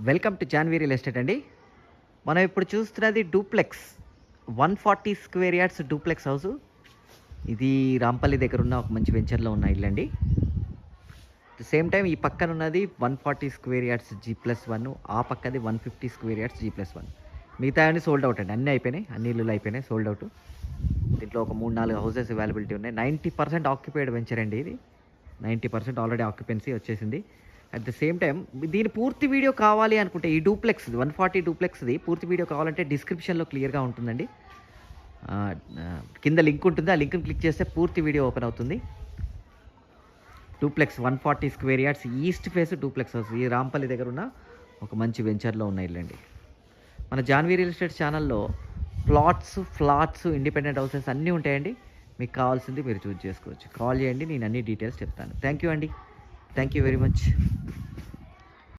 Welcome to Janhvi real estate అండి. మనం ఇప్పుడు చూస్తున్నది duplex 140 square yards duplex house. ఇది రాంపల్లి దగ్గర ఉన్న ఒక మంచి వెంచర్లో ఉన్న ఇల్లు అండి. సేమ్ టైం ఈ పక్కన ఉన్నది 140 స్క్వేర్ యార్డ్స్ G+1, ఆ పక్కది 150 స్క్వేర్ యార్డ్స్ G+1. మిగతా అన్నీ సోల్డ్ అవుట్ అండి, అన్నీ అయిపోయినాయి, అన్ని ఇల్లులు అయిపోయినాయి, సోల్డ్ అవుట్. దీంట్లో ఒక 3-4 హౌసెస్ అవైలబిలిటీ ఉన్నాయి. 90% ఆక్యుపైడ్ వెంచర్ అండి ఇది. 90% ఆల్రెడీ ఆక్యుపెన్సీ వచ్చేసింది. అట్ ద సేమ్ టైం దీని పూర్తి వీడియో కావాలి అనుకుంటే ఈ డూప్లెక్స్ 140 డూప్లెక్స్ది పూర్తి వీడియో కావాలంటే డిస్క్రిప్షన్లో క్లియర్గా ఉంటుందండి. కింద లింక్ ఉంటుంది, ఆ లింక్ని క్లిక్ చేస్తే పూర్తి వీడియో ఓపెన్ అవుతుంది. Duplex 140 square yards east face duplex house, ఈ రాంపల్లి దగ్గర ఉన్న ఒక మంచి వెంచర్లో ఉన్న ఇల్లండి. మన జాన్వీ రియల్ ఎస్టేట్ ఛానల్లో ప్లాట్స్, ఫ్లాట్స్, ఇండిపెండెంట్ హౌసెస్ అన్నీ ఉంటాయండి. మీకు కావాల్సింది మీరు చూస్ చేసుకోవచ్చు. కాల్ చేయండి, నేను అన్ని డీటెయిల్స్ చెప్తాను. థ్యాంక్ యూ అండి. Thank you very much.